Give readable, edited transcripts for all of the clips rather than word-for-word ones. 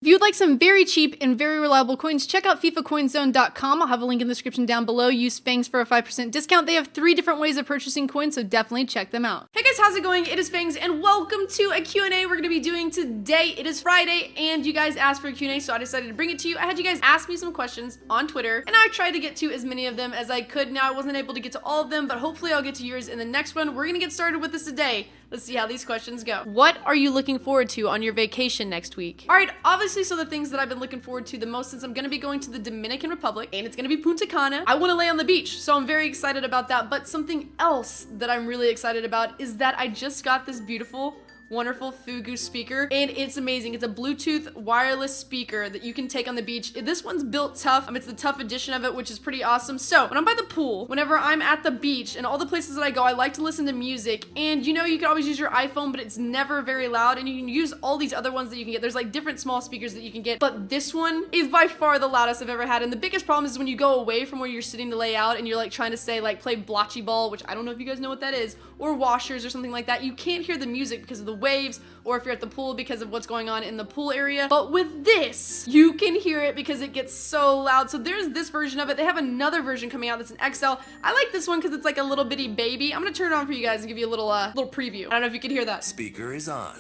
If you'd like some very cheap and very reliable coins, check out FIFACoinZone.com. I'll have a link in the description down below. Use Fangs for a 5% discount. They have 3 different ways of purchasing coins, so definitely check them out. Hey guys, how's it going? It is Fangs, and welcome to a Q&A we're going to be doing today. It is Friday, and you guys asked for a Q&A, so I decided to bring it to you. I had you guys ask me some questions on Twitter, and I tried to get to as many of them as I could. Now, I wasn't able to get to all of them, but hopefully I'll get to yours in the next one. We're going to get started with this today. Let's see how these questions go. What are you looking forward to on your vacation next week? All right, obviously, so the things that I've been looking forward to the most, since I'm gonna be going to the Dominican Republic and it's gonna be Punta Cana, I wanna lay on the beach, so I'm very excited about that. But something else that I'm really excited about is that I just got this beautiful, wonderful Fugoo speaker, and it's amazing. It's a Bluetooth wireless speaker that you can take on the beach. This one's built tough. It's the tough edition of it, which is pretty awesome. So when I'm by the pool, whenever I'm at the beach and all the places that I go, I like to listen to music. And you know, you can always use your iPhone, but it's never very loud, and you can use all these other ones that you can get. There's like different small speakers that you can get, but this one is by far the loudest I've ever had. And the biggest problem is when you go away from where you're sitting to lay out and you're like trying to say like play bocce ball, which I don't know if you guys know what that is, or washers or something like that. You can't hear the music because of the waves, or if you're at the pool because of what's going on in the pool area. But with this, you can hear it because it gets so loud. So there's this version of it. They have another version coming out that's an XL. I like this one because it's like a little bitty baby. I'm gonna turn it on for you guys and give you a little preview. I don't know if you can hear that. Speaker is on.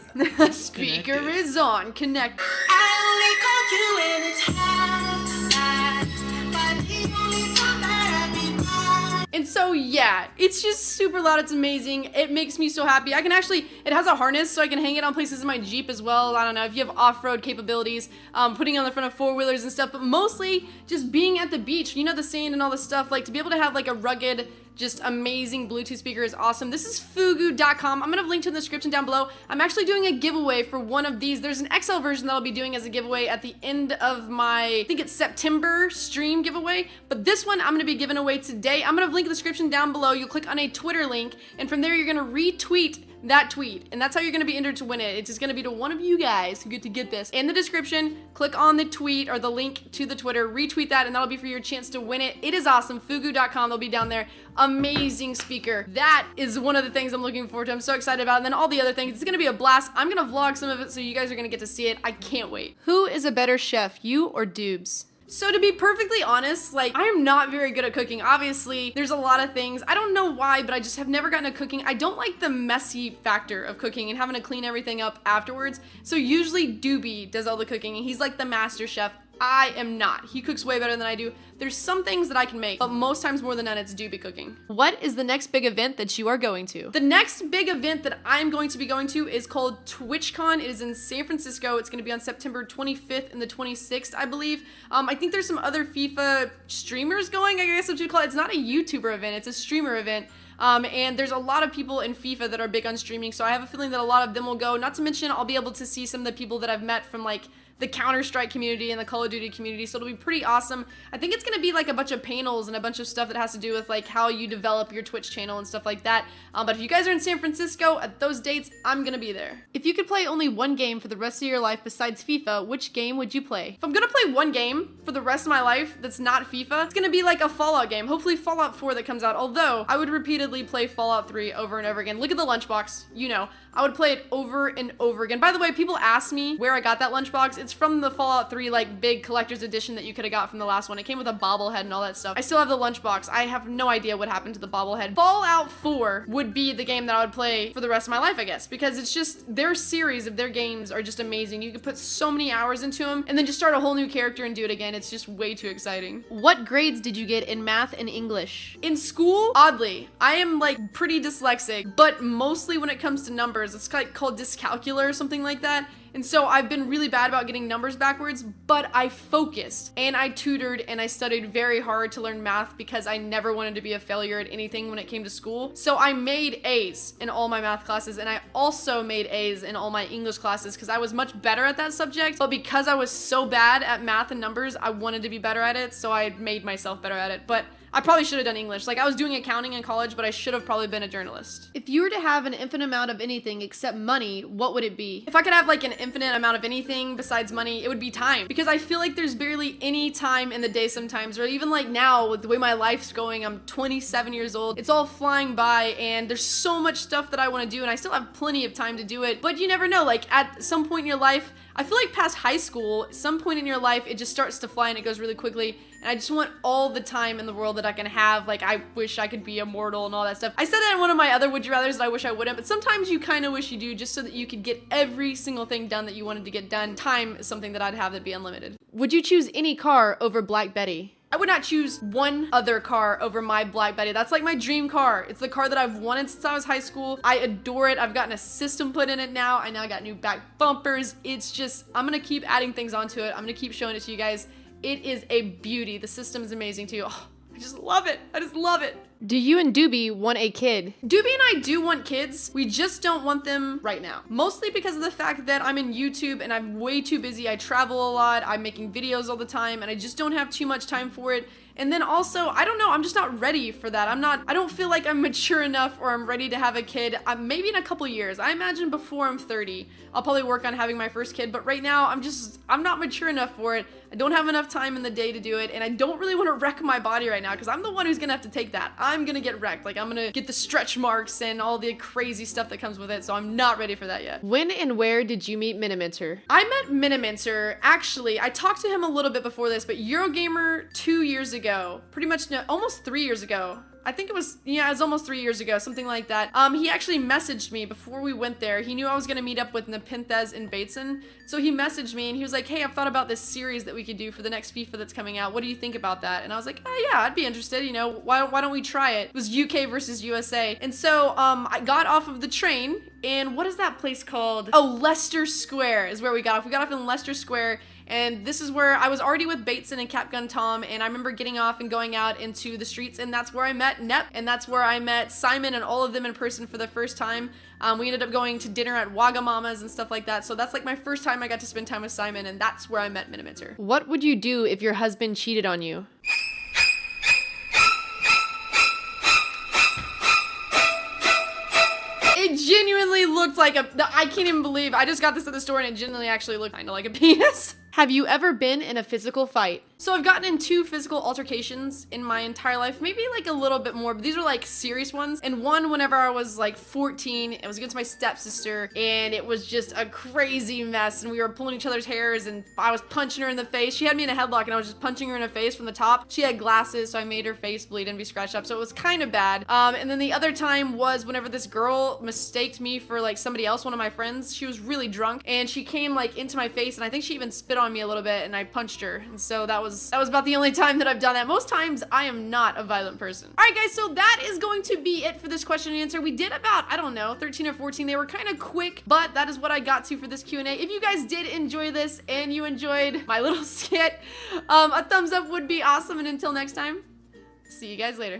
Speaker is on. Connect. I only call you when it's hot, but the only time that I be gone. And so yeah, it's just super loud. It's amazing. It makes me so happy. I can actually, it has a harness so I can hang it on places in my Jeep as well. I don't know if you have off-road capabilities, putting it on the front of four-wheelers and stuff, but mostly just being at the beach, you know, the sand and all this stuff, like to be able to have like a rugged, just amazing Bluetooth speaker is awesome. This is Fugoo.com. I'm gonna have a link to in the description down below. I'm actually doing a giveaway for one of these. There's an XL version that I'll be doing as a giveaway at the end of my, I think it's September stream giveaway, but this one I'm gonna be giving away today. I'm gonna have a link in the description down below. You'll click on a Twitter link, and from there you're gonna retweet that tweet, and that's how you're gonna be entered to win it. It's just gonna be to one of you guys who get to get this. In the description, click on the tweet or the link to the Twitter, retweet that, and that'll be for your chance to win it. It is awesome. Fugoo.com, they'll be down there. Amazing speaker. That is one of the things I'm looking forward to. I'm so excited about it. And then all the other things, it's gonna be a blast. I'm gonna vlog some of it so you guys are gonna get to see it. I can't wait. Who is a better chef, you or Doobs? So to be perfectly honest, like, I'm not very good at cooking. Obviously, there's a lot of things. I don't know why, but I just have never gotten to cooking. I don't like the messy factor of cooking and having to clean everything up afterwards. So usually Doobie does all the cooking, and he's like the master chef. I am not. He cooks way better than I do. There's some things that I can make, but most times more than none, it's Doobie cooking. What is the next big event that you are going to? The next big event that I'm going to be going to is called Twitchcon. It is in San Francisco. It's going to be on September 25th and the 26th, I believe. I think there's some other FIFA streamers going, I guess what you call it. It's not a YouTuber event, it's a streamer event. And there's a lot of people in FIFA that are big on streaming, so I have a feeling that a lot of them will go. Not to mention, I'll be able to see some of the people that I've met from like the Counter-Strike community and the Call of Duty community, so it'll be pretty awesome. I think it's gonna be like a bunch of panels and a bunch of stuff that has to do with like how you develop your Twitch channel and stuff like that. But if you guys are in San Francisco at those dates, I'm gonna be there. If you could play only one game for the rest of your life besides FIFA, which game would you play? If I'm gonna play one game for the rest of my life that's not FIFA, it's gonna be like a Fallout game. Hopefully Fallout 4 that comes out, although I would repeatedly play Fallout 3 over and over again. Look at the lunchbox, you know. I would play it over and over again. By the way, people ask me where I got that lunchbox. It's from the Fallout 3 like big collector's edition that you could have got from the last one. It came with a bobblehead and all that stuff. I still have the lunchbox. I have no idea what happened to the bobblehead. Fallout 4 would be the game that I would play for the rest of my life, I guess, because it's just, their series of their games are just amazing. You can put so many hours into them and then just start a whole new character and do it again. It's just way too exciting. What grades did you get in math and English? In school, oddly, I am like pretty dyslexic, but mostly when it comes to numbers, it's like called dyscalculia or something like that. And so I've been really bad about getting numbers backwards, but I focused and I tutored and I studied very hard to learn math because I never wanted to be a failure at anything when it came to school. So I made A's in all my math classes, and I also made A's in all my English classes because I was much better at that subject. But because I was so bad at math and numbers, I wanted to be better at it, so I made myself better at it. But I probably should have done English. Like, I was doing accounting in college, but I should have probably been a journalist. If you were to have an infinite amount of anything except money, what would it be? If I could have like an infinite amount of anything besides money, it would be time. Because I feel like there's barely any time in the day sometimes, or even like now with the way my life's going, I'm 27 years old. It's all flying by and there's so much stuff that I want to do and I still have plenty of time to do it. But you never know, like at some point in your life, I feel like past high school, some point in your life, it just starts to fly and it goes really quickly. And I just want all the time in the world that I can have. Like, I wish I could be immortal and all that stuff. I said that in one of my other Would You Rathers that I wish I wouldn't, but sometimes you kind of wish you do, just so that you could get every single thing done that you wanted to get done. Time is something that I'd have that'd be unlimited. Would you choose any car over Black Betty? I would not choose one other car over my Black Betty. That's like my dream car. It's the car that I've wanted since I was high school. I adore it. I've gotten a system put in it now. I now got new back bumpers. It's just, I'm gonna keep adding things onto it. I'm gonna keep showing it to you guys. It is a beauty. The system is amazing too. Oh, I just love it. I just love it. Do you and Doobie want a kid? Doobie and I do want kids. We just don't want them right now. Mostly because of the fact that I'm in YouTube and I'm way too busy. I travel a lot. I'm making videos all the time and I just don't have too much time for it. And then also, I don't know, I'm just not ready for that. I don't feel like I'm mature enough or I'm ready to have a kid. Maybe in a couple years. I imagine before I'm 30, I'll probably work on having my first kid. But right now, I'm not mature enough for it. I don't have enough time in the day to do it. And I don't really want to wreck my body right now because I'm the one who's gonna have to take that. I'm gonna get wrecked. Like, I'm gonna get the stretch marks and all the crazy stuff that comes with it. So I'm not ready for that yet. When and where did you meet Minim? I met Minim, actually, I talked to him a little bit before this, but Eurogamer 2 years ago, pretty much, no, almost 3 years ago. I think it was almost 3 years ago, something like that. He actually messaged me before we went there. He knew I was gonna meet up with Nepenthez and Bateson. So he messaged me and he was like, hey, I've thought about this series that we could do for the next FIFA that's coming out. What do you think about that? And I was like, oh yeah, I'd be interested. You know, why don't we try it? It was UK versus USA. And so I got off of the train and what is that place called? Oh, Leicester Square is where we got off. We got off in Leicester Square. And this is where I was already with Bateson and Capgun Tom, and I remember getting off and going out into the streets, and that's where I met Nep, and that's where I met Simon and all of them in person for the first time. We ended up going to dinner at Wagamama's and stuff like that, so that's like my first time I got to spend time with Simon, and that's where I met Miniminter. What would you do if your husband cheated on you? It genuinely looked like I can't even believe, I just got this at the store and it genuinely actually looked kind of like a penis. Have you ever been in a physical fight? So I've gotten in 2 physical altercations in my entire life, maybe like a little bit more, but these are like serious ones. And one whenever I was like 14, it was against my stepsister and it was just a crazy mess and we were pulling each other's hairs and I was punching her in the face. She had me in a headlock and I was just punching her in the face from the top. She had glasses, so I made her face bleed and be scratched up, so it was kind of bad. And then the other time was whenever this girl mistaked me for like somebody else, one of my friends. She was really drunk and she came like into my face and I think she even spit on me a little bit and I punched her. And so that was about the only time that I've done that. Most times I am not a violent person. All right guys, so that is going to be it for this question and answer. We did about, I don't know, 13 or 14. They were kind of quick, but that is what I got to for this Q&A. If you guys did enjoy this and you enjoyed my little skit, a thumbs up would be awesome. And until next time, see you guys later.